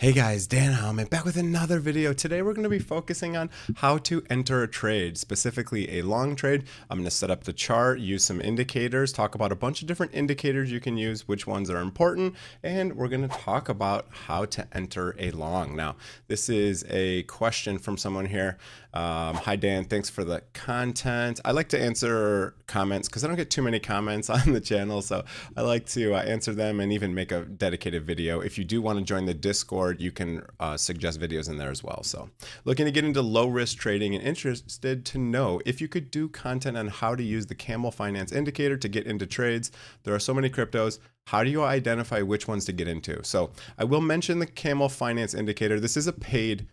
Hey guys, Dan Heilman back with another video. Today we're going to be focusing on how to enter a trade, specifically a long trade. I'm going to set up the chart, use some indicators, talk about a bunch of different indicators you can use, which ones are important, and we're going to talk about how to enter a long. Now, this is a question from someone here. Hi Dan, thanks for the content. I like to answer comments because I don't get too many comments on the channel, so I like to answer them and even make a dedicated video. If you do want to join the Discord, you can suggest videos in there as well. So looking to get into low risk trading and interested to know if you could do content on how to use the Camel Finance indicator to get into trades. There are so many cryptos. How do you identify which ones to get into? So I will mention the Camel Finance indicator. This is a paid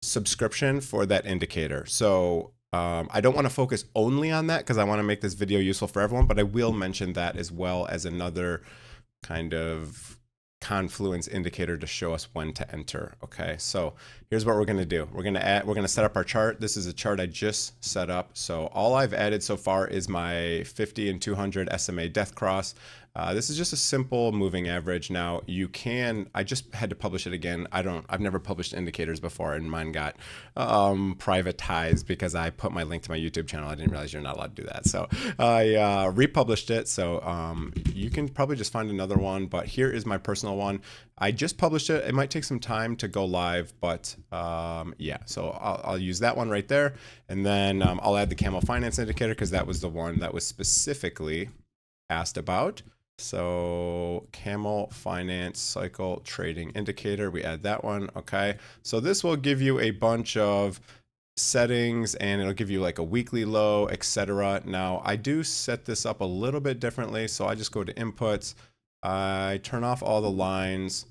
subscription for that indicator. So I don't want to focus only on that because I want to make this video useful for everyone, but I will mention that as well as another kind of confluence indicator to show us when to enter. Okay, so here's what we're going to do. We're going to set up our chart. This is a chart I just set up. So all I've added so far is my 50 and 200 SMA death cross. This is just a simple moving average. Now I just had to publish it again. I've never published indicators before, and mine got privatized because I put my link to my YouTube channel. I didn't realize you're not allowed to do that. So I republished it. So you can probably just find another one, but here is my personal one. I just published it. It might take some time to go live, but yeah, so I'll use that one right there. And then I'll add the Camel Finance indicator because that was the one that was specifically asked about. So Camel Finance Cycle Trading Indicator, we add that one. Okay, so this will give you a bunch of settings and it'll give you like a weekly low, etc. Now I do set this up a little bit differently, so I just go to inputs, I turn off all the lines,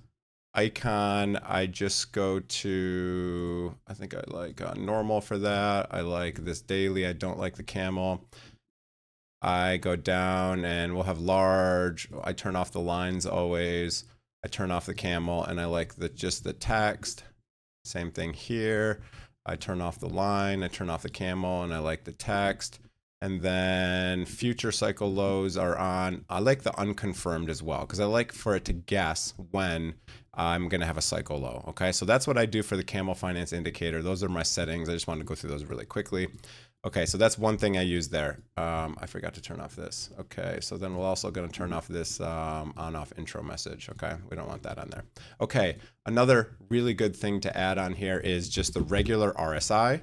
icon, I just go to, I think I like normal for that. I like this daily, I don't like the camel. I go down and we'll have large. I turn off the lines always. I turn off the camel and I like just the text. Same thing here. I turn off the line, I turn off the camel, and I like the text. And then future cycle lows are on. I like the unconfirmed as well because I like for it to guess when I'm going to have a cycle low. Okay, so that's what I do for the Camel Finance indicator. Those are my settings. I just wanted to go through those really quickly. Okay, so that's one thing I use there. I forgot to turn off this. Okay, so then we're also going to turn off this on-off intro message. Okay, we don't want that on there. Okay, another really good thing to add on here is just the regular RSI.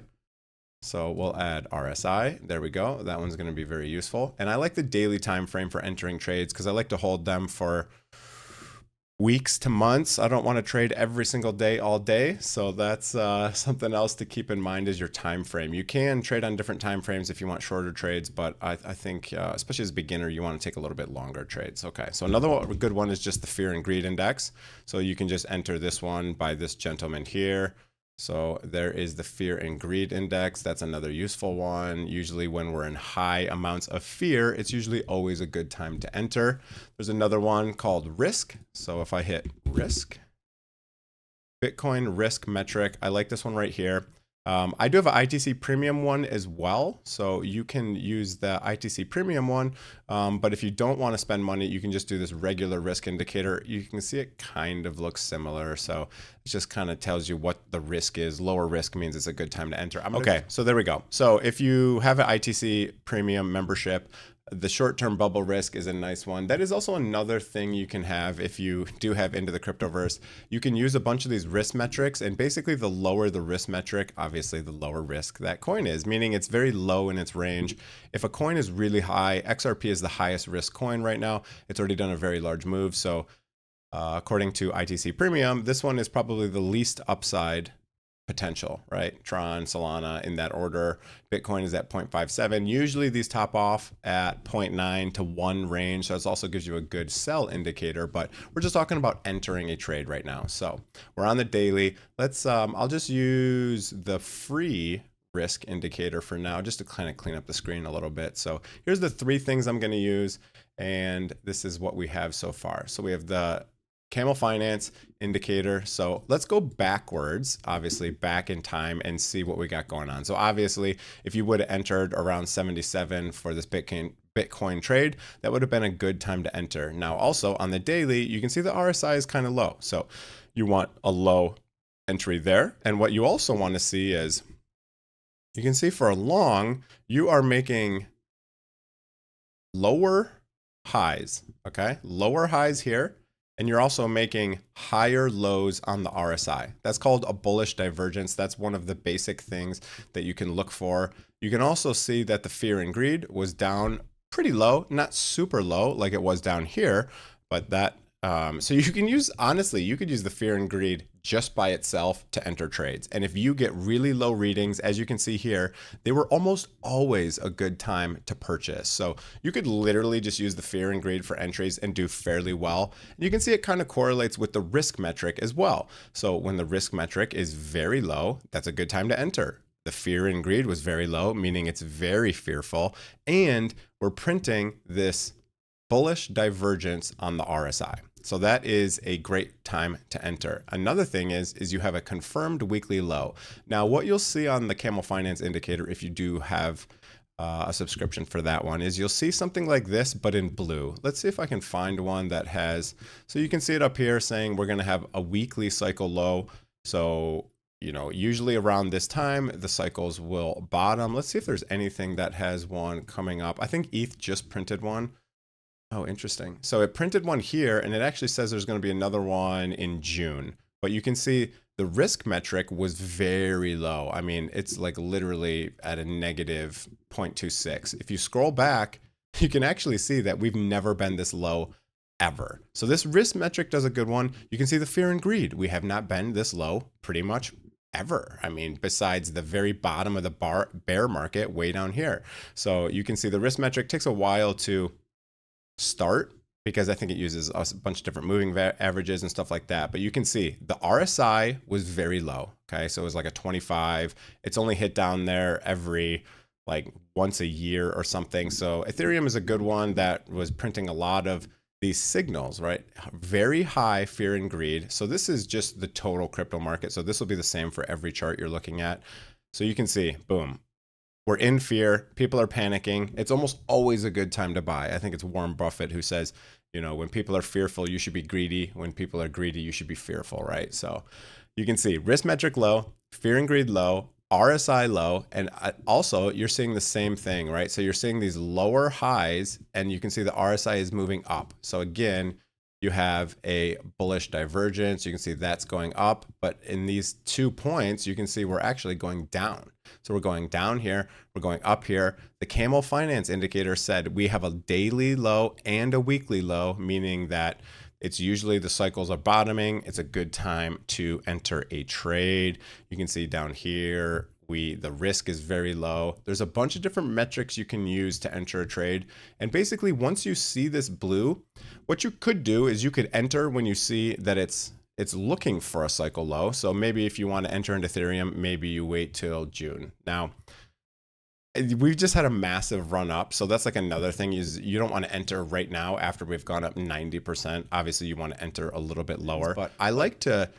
So we'll add RSI. There we go. That one's going to be very useful. And I like the daily time frame for entering trades because I like to hold them for weeks to months. I don't want to trade every single day all day, so that's something else to keep in mind is your time frame. You can trade on different time frames if you want shorter trades, but I think especially as a beginner you want to take a little bit longer trades. Okay, so another good one is just the fear and greed index. So you can just enter this one by this gentleman here. So there is the fear and greed index. That's another useful one. Usually when we're in high amounts of fear, it's usually always a good time to enter. There's another one called risk. So if I hit risk, Bitcoin risk metric, I like this one right here. I do have an ITC premium one as well, so you can use the ITC premium one, but if you don't want to spend money, you can just do this regular risk indicator. You can see it kind of looks similar, so it just kind of tells you what the risk is. Lower risk means it's a good time to enter. Okay, so there we go. So if you have an ITC premium membership, the short-term bubble risk is a nice one. That is also another thing you can have if you do have into the cryptoverse. You can use a bunch of these risk metrics, and basically the lower the risk metric, obviously the lower risk that coin is, meaning it's very low in its range. If a coin is really high, XRP is the highest risk coin right now. It's already done a very large move. So according to ITC Premium, this one is probably the least upside potential, right? Tron, Solana in that order. Bitcoin is at 0.57. Usually these top off at 0.9 to 1 range. So this also gives you a good sell indicator, but we're just talking about entering a trade right now. So we're on the daily. Let's, I'll just use the free risk indicator for now, just to kind of clean up the screen a little bit. So here's the 3 things I'm going to use. And this is what we have so far. So we have the Camel Finance indicator. So let's go backwards, obviously back in time and see what we got going on. So obviously if you would have entered around 77 for this Bitcoin Bitcoin trade, that would have been a good time to enter. Now, also on the daily, you can see the RSI is kind of low. So you want a low entry there. And what you also want to see is, you can see for a long, you are making lower highs, okay? Lower highs here. And you're also making higher lows on the RSI. That's called a bullish divergence. That's one of the basic things that you can look for. You can also see that the fear and greed was down pretty low, not super low like it was down here, but that, so you can use, honestly, you could use the fear and greed just by itself to enter trades. And if you get really low readings, as you can see here, they were almost always a good time to purchase. So you could literally just use the fear and greed for entries and do fairly well. And you can see it kind of correlates with the risk metric as well. So when the risk metric is very low, that's a good time to enter. The fear and greed was very low, meaning it's very fearful. And we're printing this bullish divergence on the RSI. So that is a great time to enter. Another thing is you have a confirmed weekly low. Now, what you'll see on the Camel Finance indicator, if you do have a subscription for that one, is you'll see something like this, but in blue. Let's see if I can find one that has, so you can see it up here saying we're going to have a weekly cycle low. So, you know, usually around this time, the cycles will bottom. Let's see if there's anything that has one coming up. I think ETH just printed one. Oh, interesting. So it printed one here, and it actually says there's going to be another one in June. But you can see the risk metric was very low. I mean, it's like literally at a negative 0.26. If you scroll back, you can actually see that we've never been this low ever. So this risk metric does a good one. You can see the fear and greed. We have not been this low pretty much ever. I mean, besides the very bottom of the bear market way down here. So you can see the risk metric takes a while to start because I think it uses a bunch of different moving averages and stuff like that. But you can see the RSI was very low. Okay. So it was like a 25. It's only hit down there every like once a year or something. So Ethereum is a good one that was printing a lot of these signals, right? Very high fear and greed. So this is just the total crypto market. So this will be the same for every chart you're looking at. So you can see, boom, we're in fear. People are panicking. It's almost always a good time to buy. I think it's Warren Buffett who says, you know, when people are fearful, you should be greedy. When people are greedy, you should be fearful, right? So you can see risk metric low, fear and greed low, RSI low, and also you're seeing the same thing, right? So you're seeing these lower highs, and you can see the RSI is moving up. So again, you have a bullish divergence. You can see that's going up, but in these 2 points, you can see we're actually going down. So we're going down here, we're going up here. The Camel Finance indicator said we have a daily low and a weekly low, meaning that it's usually the cycles are bottoming. It's a good time to enter a trade. You can see down here, the risk is very low. There's a bunch of different metrics you can use to enter a trade. And basically, once you see this blue, what you could do is you could enter when you see that it's looking for a cycle low. So maybe if you want to enter into Ethereum, maybe you wait till June. Now, we've just had a massive run up. So that's like another thing is you don't want to enter right now after we've gone up 90%. Obviously, you want to enter a little bit lower. But I like to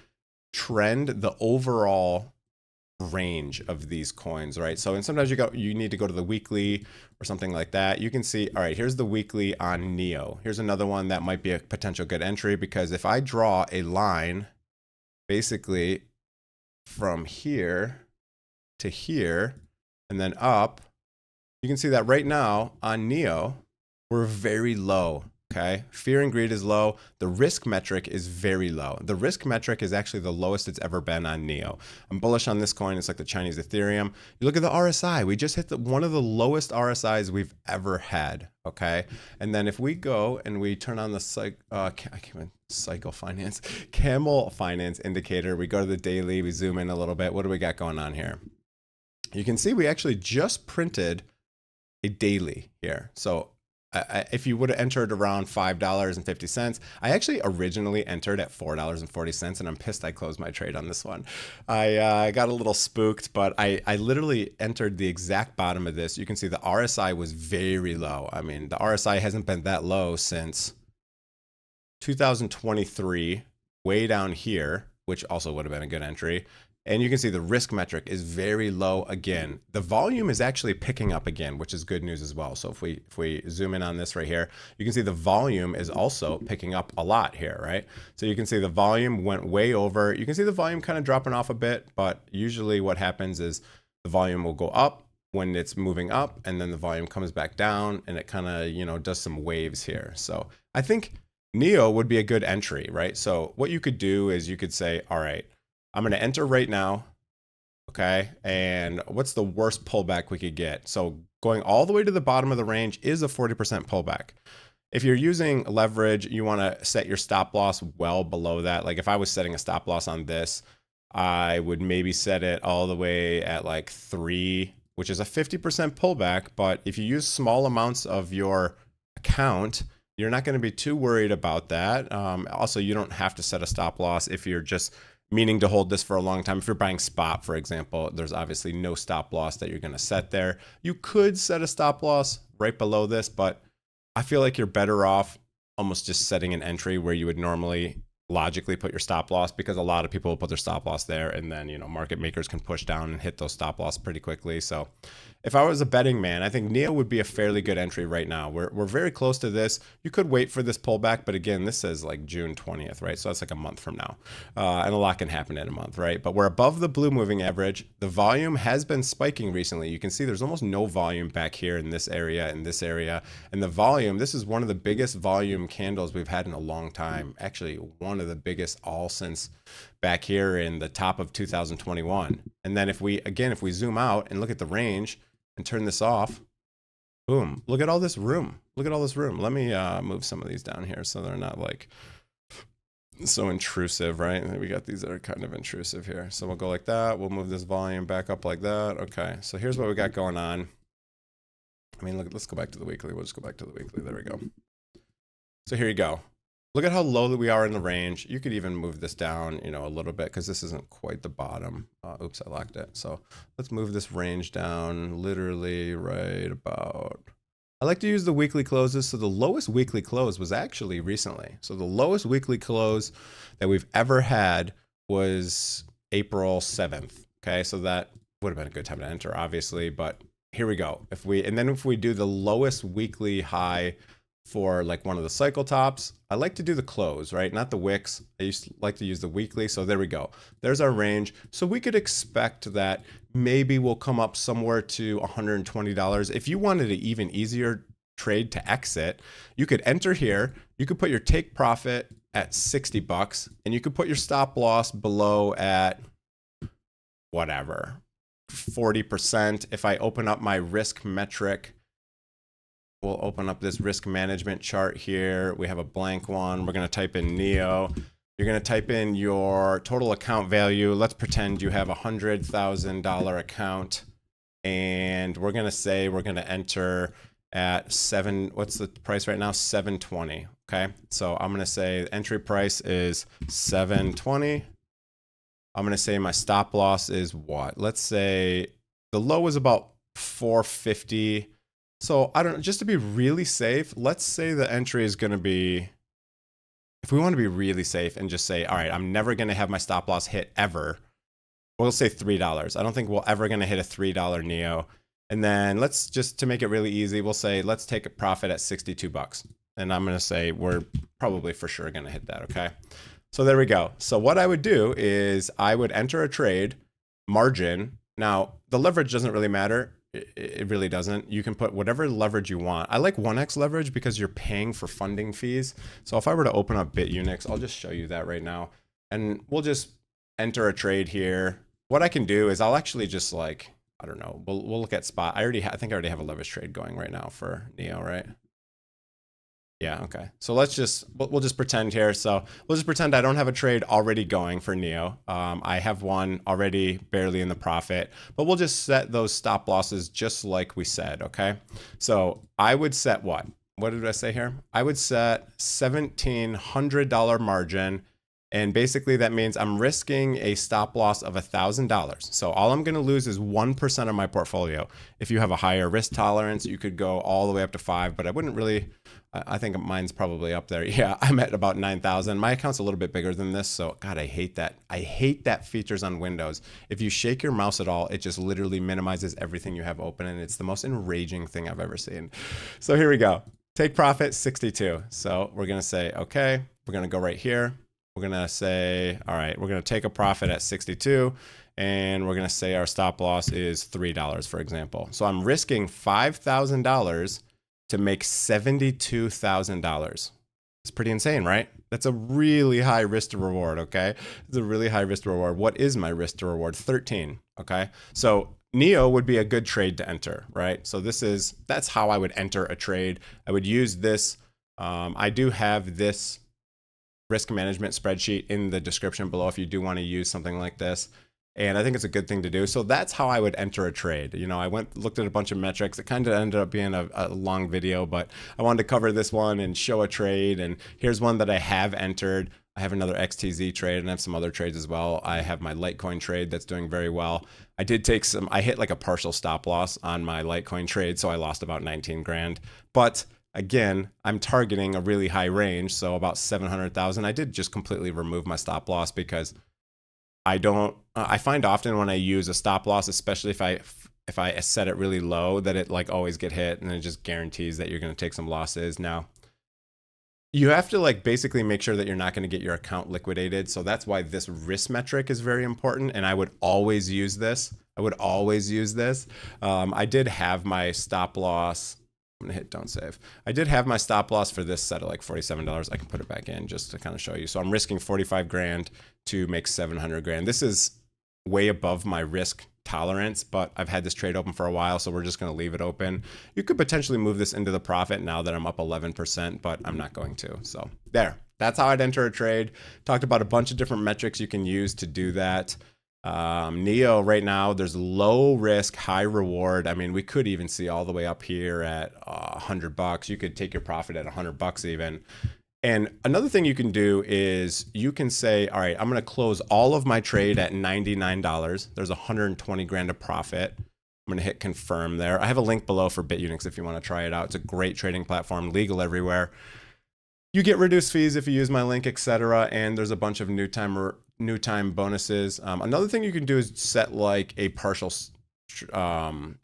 trend the overall range of these coins, right? So, and sometimes you need to go to the weekly or something like that. You can see, all right, here's the weekly on Neo. Here's another one that might be a potential good entry, because if I draw a line basically from here to here and then up, you can see that right now on Neo, we're very low. Okay, fear and greed is low. The risk metric is very low. The risk metric is actually the lowest it's ever been on Neo. I'm bullish on this coin. It's like the Chinese Ethereum. You look at the RSI. We just hit one of the lowest RSIs we've ever had. Okay, and then if we go and we turn on the Camel Finance indicator, we go to the daily, we zoom in a little bit. What do we got going on here? You can see we actually just printed a daily here. So if you would have entered around $5.50, I actually originally entered at $4.40, and I'm pissed I closed my trade on this one. I got a little spooked, but I literally entered the exact bottom of this. You can see the RSI was very low. I mean, the RSI hasn't been that low since 2023, way down here, which also would have been a good entry. And you can see the risk metric is very low again. The volume is actually picking up again, which is good news as well. So if we zoom in on this right here, you can see the volume is also picking up a lot here, right? So you can see the volume went way over. You can see the volume kind of dropping off a bit, but usually what happens is the volume will go up when it's moving up, and then the volume comes back down, and it kind of, you know, does some waves here. So I think NEO would be a good entry, right? So what you could do is you could say, all right, I'm going to enter right now. Okay. And what's the worst pullback we could get? So going all the way to the bottom of the range is a 40% pullback. If you're using leverage, you want to set your stop loss well below that. Like if I was setting a stop loss on this, I would maybe set it all the way at like 3, which is a 50% pullback. But if you use small amounts of your account, you're not going to be too worried about that. Also, you don't have to set a stop loss if you're just meaning to hold this for a long time. If you're buying spot, for example, there's obviously no stop loss that you're going to set there. You could set a stop loss right below this, but I feel like you're better off almost just setting an entry where you would normally logically put your stop loss, because a lot of people will put their stop loss there, and then, you know, market makers can push down and hit those stop loss pretty quickly. So if I was a betting man, I think NEO would be a fairly good entry right now. We're very close to this. You could wait for this pullback, but again, this says like June 20th, right? So that's like a month from now. And a lot can happen in a month, right? But we're above the blue moving average. The volume has been spiking recently. You can see there's almost no volume back here in this area, and the volume, this is one of the biggest volume candles we've had in a long time. Actually, one of the biggest all since back here in the top of 2021. And then if we zoom out and look at the range and turn this off, boom, look at all this room. Look at all this room. Let me move some of these down here so they're not like so intrusive, right? And we got these that are kind of intrusive here. So we'll go like that. We'll move this volume back up like that. Okay, so here's what we got going on. I mean, look, let's go back to the weekly. We'll just go back to the weekly. There we go. So here you go. Look at how low that we are in the range. You could even move this down, you know, a little bit, because this isn't quite the bottom. Oops, I locked it. So let's move this range down literally right about. I like to use the weekly closes. So the lowest weekly close was actually recently. So the lowest weekly close that we've ever had was April 7th. Okay, so that would have been a good time to enter, obviously. But here we go. If we do the lowest weekly high for like one of the cycle tops, I like to do the close, right? Not the wicks. I used to like to use the weekly. So there we go. There's our range. So we could expect that maybe we'll come up somewhere to $120. If you wanted an even easier trade to exit, you could enter here. You could put your take profit at $60, and you could put your stop loss below at whatever, 40%. If I open up my risk metric, we'll open up this risk management chart here. We have a blank one. We're going to type in NEO. You're going to type in your total account value. Let's pretend you have a $100,000 account, and we're going to say we're going to enter at what's the price right now? 720. Okay. So I'm going to say the entry price is 720. I'm going to say my stop loss is what? Let's say the low is about 450. So I don't know, just to be really safe, let's say the entry is going to be, if we want to be really safe and just say, all right, I'm never going to have my stop loss hit ever, we'll say $3. I don't think we're ever going to hit a $3 NEO. And then let's just, to make it really easy, we'll say, let's take a profit at $62. And I'm going to say we're probably for sure going to hit that. Okay. So there we go. So what I would do is I would enter a trade margin. Now the leverage doesn't really matter. It really doesn't. You can put whatever leverage you want. I like 1x leverage because you're paying for funding fees. So if I were to open up Bitunix, I'll just show you that right now. And we'll just enter a trade here. What I can do is I'll actually just like, I don't know, we'll look at spot. I think I already have a leverage trade going right now for NEO, right? Yeah, okay. So we'll just pretend here. So we'll just pretend I don't have a trade already going for NEO. I have one already barely in the profit, but we'll just set those stop losses just like we said, okay? So I would set what? What did I say here? I would set $1,700 margin. And basically that means I'm risking a stop loss of $1,000. So all I'm going to lose is 1% of my portfolio. If you have a higher risk tolerance, you could go all the way up to 5, but I I think mine's probably up there. Yeah, I'm at about 9,000. My account's a little bit bigger than this. So God, I hate that. I hate that features on Windows. If you shake your mouse at all, it just literally minimizes everything you have open. And it's the most enraging thing I've ever seen. So here we go. Take profit 62. So we're going to say, okay, we're going to go right here. We're going to say, all right, we're going to take a profit at 62. And we're going to say our stop loss is $3, for example. So I'm risking $5,000 to make $72,000. It's pretty insane, right? That's a really high risk to reward, okay? It's a really high risk to reward. What is my risk to reward? 13, okay? So Neo would be a good trade to enter, right? So that's how I would enter a trade. I would use this. I do have this risk management spreadsheet in the description below if you do want to use something like this. And I think it's a good thing to do. So that's how I would enter a trade. You know, I looked at a bunch of metrics. It kind of ended up being a long video, but I wanted to cover this one and show a trade. And here's one that I have entered. I have another XTZ trade and I have some other trades as well. I have my Litecoin trade that's doing very well. I hit like a partial stop loss on my Litecoin trade. So I lost about 19 grand. But again, I'm targeting a really high range. So about 700,000. I did just completely remove my stop loss because I find often when I use a stop loss, especially if I set it really low, that it like always get hit and it just guarantees that you're going to take some losses. Now, you have to like basically make sure that you're not going to get your account liquidated. So that's why this risk metric is very important. And I would always use this. I did have my stop loss. I'm gonna hit don't save. I did have my stop loss for this set at like $47. I can put it back in just to kind of show you. So I'm risking 45 grand to make 700 grand. This is way above my risk tolerance, but I've had this trade open for a while, so we're just gonna leave it open. You could potentially move this into the profit now that I'm up 11%, but I'm not going to. So there, that's how I'd enter a trade. Talked about a bunch of different metrics you can use to do that. Neo right now, there's low risk, high reward. I mean, we could even see all the way up here at $100. You could take your profit at $100 even. And another thing you can do is you can say, all right, I'm going to close all of my trade at $99. There's 120 grand of profit. I'm going to hit confirm there. I have a link below for Bitunix if you want to try it out. It's a great trading platform, legal everywhere. You get reduced fees if you use my link, etc. And there's a bunch of new time bonuses. Another thing you can do is set like a partial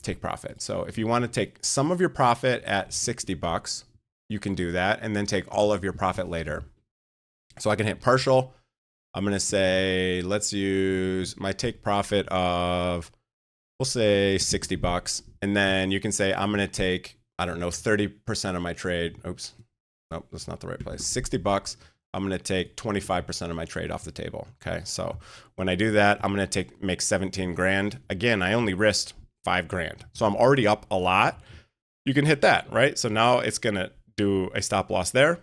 take profit. So if you want to take some of your profit at $60, you can do that and then take all of your profit later. So I can hit partial. I'm going to say, let's use my take profit of, we'll say $60. And then you can say, I'm going to take, I don't know, 30% of my trade. Oops. Nope, that's not the right place. $60. I'm going to take 25% of my trade off the table. Okay. So when I do that, I'm going to make 17 grand. Again, I only risked 5 grand. So I'm already up a lot. You can hit that, right? So now it's going to do a stop loss there.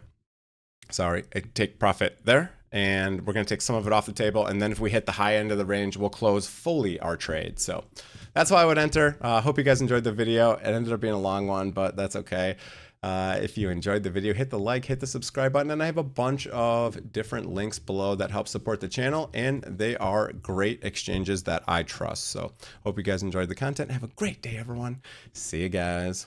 Sorry, a take profit there. And we're going to take some of it off the table. And then if we hit the high end of the range, we'll close fully our trade. So that's how I would enter. Hope you guys enjoyed the video. It ended up being a long one, but that's okay. If you enjoyed the video, hit the like, hit the subscribe button, and I have a bunch of different links below that help support the channel, and they are great exchanges that I trust. So hope you guys enjoyed the content. Have a great day, everyone. See you guys.